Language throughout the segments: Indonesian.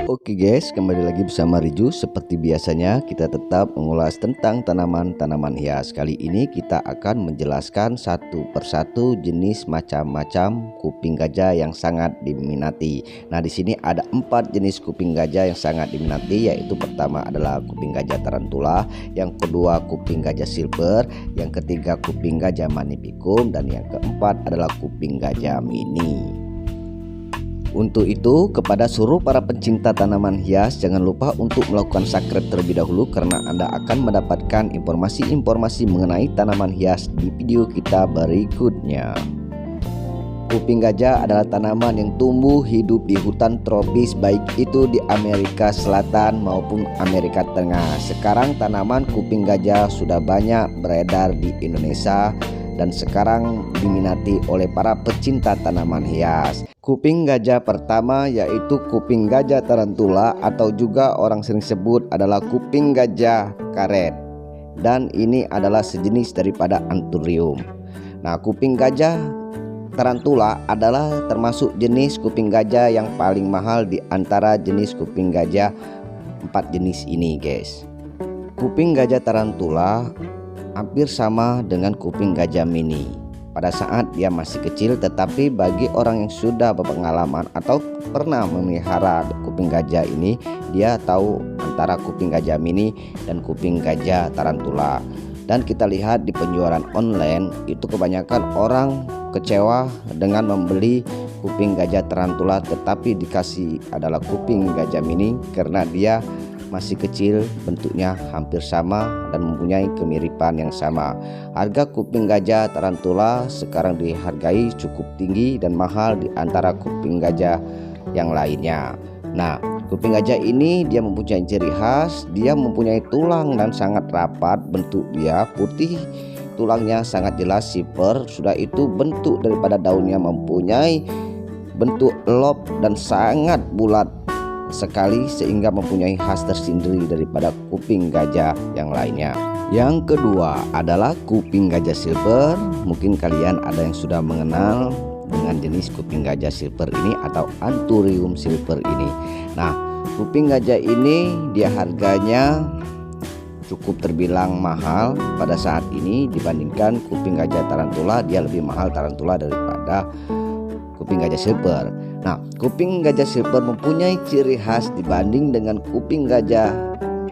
Oke guys, kembali lagi bersama Riju. Seperti biasanya kita tetap mengulas tentang tanaman-tanaman hias. Kali ini kita akan menjelaskan satu persatu jenis macam-macam kuping gajah yang sangat diminati. Nah, di sini ada 4 jenis kuping gajah yang sangat diminati, yaitu pertama adalah kuping gajah tarantula, yang kedua kuping gajah silver, yang ketiga kuping gajah magnificum, dan yang keempat adalah kuping gajah mini. Untuk itu, kepada seluruh para pencinta tanaman hias, jangan lupa untuk melakukan subscribe terlebih dahulu, karena Anda akan mendapatkan informasi-informasi mengenai tanaman hias di video kita berikutnya. Kuping gajah adalah tanaman yang tumbuh hidup di hutan tropis, baik itu di Amerika Selatan maupun Amerika Tengah. Sekarang tanaman kuping gajah sudah banyak beredar di Indonesia dan sekarang diminati oleh para pecinta tanaman hias. Kuping gajah pertama yaitu kuping gajah tarantula, atau juga orang sering sebut adalah kuping gajah karet, dan ini adalah sejenis daripada anthurium. Nah, kuping gajah tarantula adalah termasuk jenis kuping gajah yang paling mahal di antara jenis kuping gajah 4 jenis ini, guys. Kuping gajah tarantula hampir sama dengan kuping gajah mini pada saat dia masih kecil, tetapi bagi orang yang sudah berpengalaman atau pernah memelihara kuping gajah ini, dia tahu antara kuping gajah mini dan kuping gajah tarantula. Dan kita lihat di penjualan online itu kebanyakan orang kecewa dengan membeli kuping gajah tarantula, tetapi dikasih adalah kuping gajah mini karena dia masih kecil, bentuknya hampir sama dan mempunyai kemiripan yang sama. Harga kuping gajah tarantula sekarang dihargai cukup tinggi dan mahal di antara kuping gajah yang lainnya. Nah, kuping gajah ini dia mempunyai ciri khas, dia mempunyai tulang dan sangat rapat, bentuk dia putih, tulangnya sangat jelas silver. Sudah itu bentuk daripada daunnya mempunyai bentuk lob dan sangat bulat sekali, sehingga mempunyai khas tersendiri daripada kuping gajah yang lainnya. Yang kedua adalah kuping gajah silver. Mungkin kalian ada yang sudah mengenal dengan jenis kuping gajah silver ini atau anthurium silver ini. Nah, kuping gajah ini dia harganya cukup terbilang mahal pada saat ini dibandingkan kuping gajah tarantula. Dia lebih mahal tarantula daripada kuping gajah silver. Nah, kuping gajah silver mempunyai ciri khas dibanding dengan kuping gajah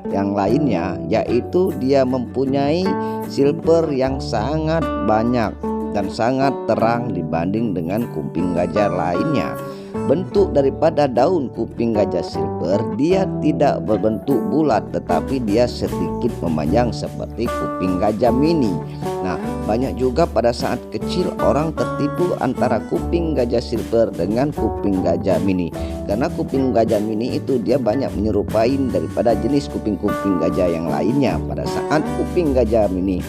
yang lainnya, yaitu dia mempunyai silver yang sangat banyak dan sangat terang dibanding dengan kuping gajah lainnya. Bentuk daripada daun kuping gajah silver dia tidak berbentuk bulat, tetapi dia sedikit memanjang seperti kuping gajah mini. Nah, banyak juga pada saat kecil orang tertipu antara kuping gajah silver dengan kuping gajah mini, karena kuping gajah mini itu dia banyak menyerupai daripada jenis kuping-kuping gajah yang lainnya pada saat kuping gajah mini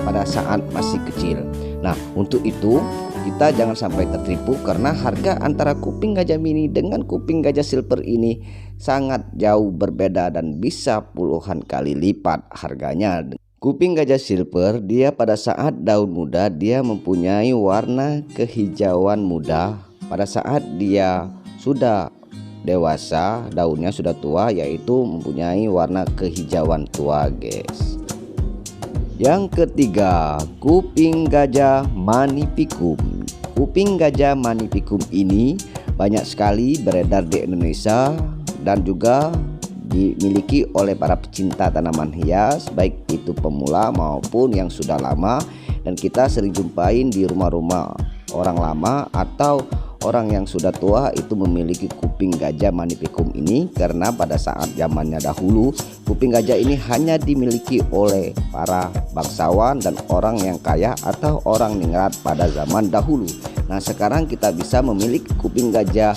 pada saat masih kecil. Nah, untuk itu kita jangan sampai tertipu, karena harga antara kuping gajah mini dengan kuping gajah silver ini sangat jauh berbeda dan bisa puluhan kali lipat harganya. Kuping gajah silver dia pada saat daun muda dia mempunyai warna kehijauan muda. Pada saat dia sudah dewasa, daunnya sudah tua, yaitu mempunyai warna kehijauan tua, guys. Yang ketiga, kuping gajah magnificum. Kuping gajah magnificum ini banyak sekali beredar di Indonesia dan juga dimiliki oleh para pecinta tanaman hias, baik itu pemula maupun yang sudah lama, dan kita sering jumpain di rumah-rumah orang lama atau orang yang sudah tua itu memiliki kuping gajah magnificum ini, karena pada saat zamannya dahulu kuping gajah ini hanya dimiliki oleh para bangsawan dan orang yang kaya atau orang ningrat pada zaman dahulu. Nah, sekarang kita bisa memiliki kuping gajah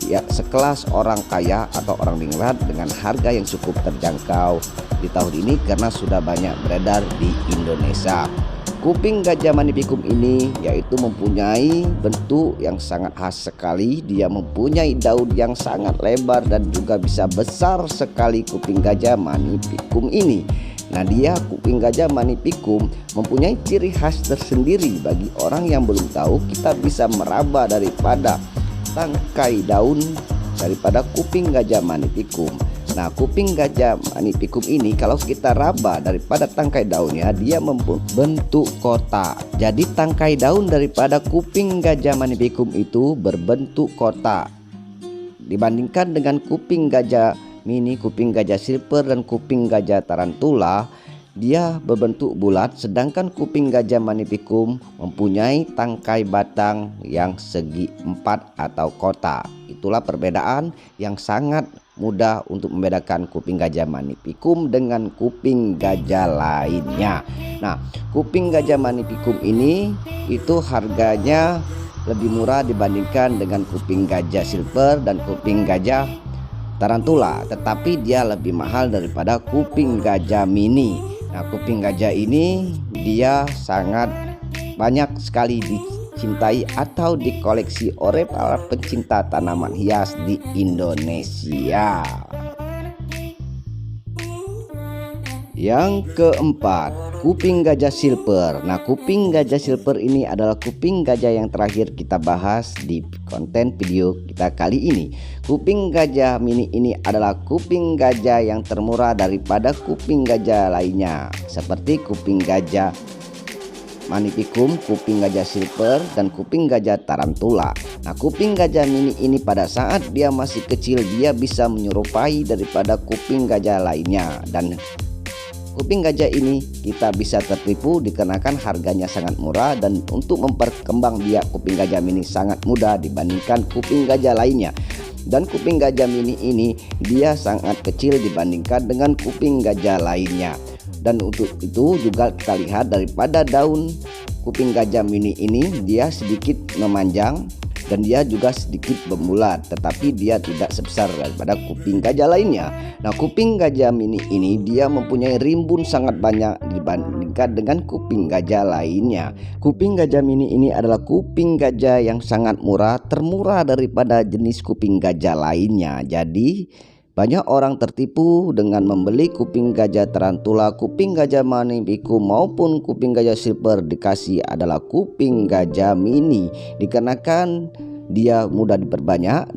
ya sekelas orang kaya atau orang ningrat dengan harga yang cukup terjangkau di tahun ini karena sudah banyak beredar di Indonesia. Kuping gajah magnificum ini yaitu mempunyai bentuk yang sangat khas sekali. Dia mempunyai daun yang sangat lebar dan juga bisa besar sekali kuping gajah magnificum ini. Nah, dia kuping gajah magnificum mempunyai ciri khas tersendiri. Bagi orang yang belum tahu, kita bisa meraba daripada tangkai daun daripada kuping gajah magnificum. Nah, kuping gajah magnificum ini kalau kita raba daripada tangkai daunnya, dia membentuk kotak. Jadi tangkai daun daripada kuping gajah magnificum itu berbentuk kotak. Dibandingkan dengan kuping gajah mini, kuping gajah silver, dan kuping gajah tarantula, dia berbentuk bulat, sedangkan kuping gajah magnificum mempunyai tangkai batang yang segi empat atau kotak. Itulah perbedaan yang sangat mudah untuk membedakan kuping gajah magnificum dengan kuping gajah lainnya. Nah, kuping gajah magnificum ini itu harganya lebih murah dibandingkan dengan kuping gajah silver dan kuping gajah tarantula, tetapi dia lebih mahal daripada kuping gajah mini. Nah, kuping gajah ini dia sangat banyak sekali dicintai atau dikoleksi oleh para pencinta tanaman hias di Indonesia. Yang keempat, kuping gajah silver. Nah, kuping gajah silver ini adalah kuping gajah yang terakhir kita bahas di konten video kita kali ini. Kuping gajah mini ini adalah kuping gajah yang termurah daripada kuping gajah lainnya, seperti kuping gajah magnificum, kuping gajah silver, dan kuping gajah tarantula. Nah, kuping gajah mini ini pada saat dia masih kecil dia bisa menyerupai daripada kuping gajah lainnya, dan kuping gajah ini kita bisa tertipu dikarenakan harganya sangat murah, dan untuk memperkembang biak kuping gajah mini sangat mudah dibandingkan kuping gajah lainnya. Dan kuping gajah mini ini dia sangat kecil dibandingkan dengan kuping gajah lainnya. Dan untuk itu juga kita lihat daripada daun kuping gajah mini ini dia sedikit memanjang dan dia juga sedikit berbulat, tetapi dia tidak sebesar daripada kuping gajah lainnya. Nah, kuping gajah mini ini dia mempunyai rimbun sangat banyak dibandingkan dengan kuping gajah lainnya. Kuping gajah mini ini adalah kuping gajah yang sangat murah, termurah daripada jenis kuping gajah lainnya. Jadi banyak orang tertipu dengan membeli kuping gajah tarantula, kuping gajah magnificum maupun kuping gajah silver dikasih adalah kuping gajah mini, dikarenakan dia mudah diperbanyak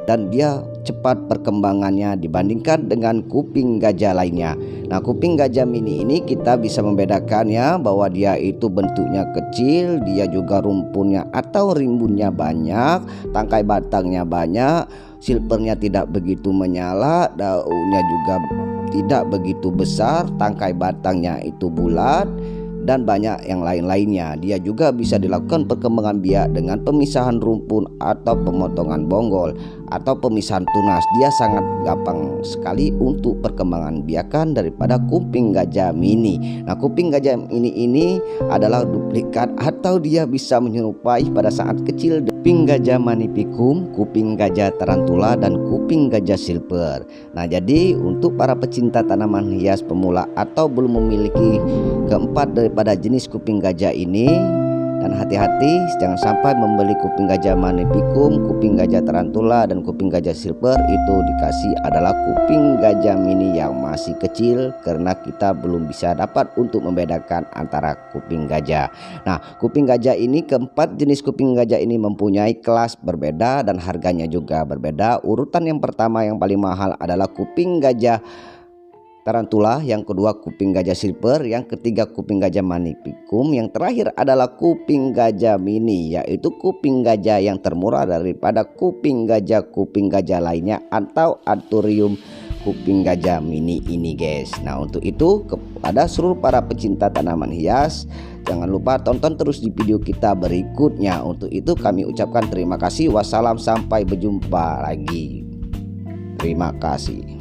dan dia cepat perkembangannya dibandingkan dengan kuping gajah lainnya. Nah, kuping gajah mini ini kita bisa membedakannya bahwa dia itu bentuknya kecil, dia juga rumpunnya atau rimbunnya banyak, tangkai batangnya banyak, silvernya tidak begitu menyala, daunnya juga tidak begitu besar, tangkai batangnya itu bulat, dan banyak yang lain-lainnya. Dia juga bisa dilakukan perkembangan biak dengan pemisahan rumpun atau pemotongan bonggol atau pemisahan tunas. Dia sangat gampang sekali untuk perkembangan biakan daripada kuping gajah mini. Nah, kuping gajah mini ini adalah duplikat atau dia bisa menyerupai pada saat kecil kuping gajah magnificum, kuping gajah tarantula, dan kuping gajah silver. Nah, jadi untuk para pecinta tanaman hias pemula atau belum memiliki keempat daripada jenis kuping gajah ini, dan hati-hati jangan sampai membeli kuping gajah magnificum, kuping gajah tarantula, dan kuping gajah silver itu dikasih adalah kuping gajah mini yang masih kecil, karena kita belum bisa dapat untuk membedakan antara kuping gajah. Nah, kuping gajah ini, keempat jenis kuping gajah ini mempunyai kelas berbeda dan harganya juga berbeda. Urutan yang pertama yang paling mahal adalah kuping gajah tarantula, yang kedua kuping gajah silver, yang ketiga kuping gajah magnificum, yang terakhir adalah kuping gajah mini, yaitu kuping gajah yang termurah daripada kuping gajah lainnya atau Anthurium kuping gajah mini ini, guys. Nah, untuk itu kepada seluruh para pecinta tanaman hias, jangan lupa tonton terus di video kita berikutnya. Untuk itu kami ucapkan terima kasih. Wassalam, sampai berjumpa lagi. Terima kasih.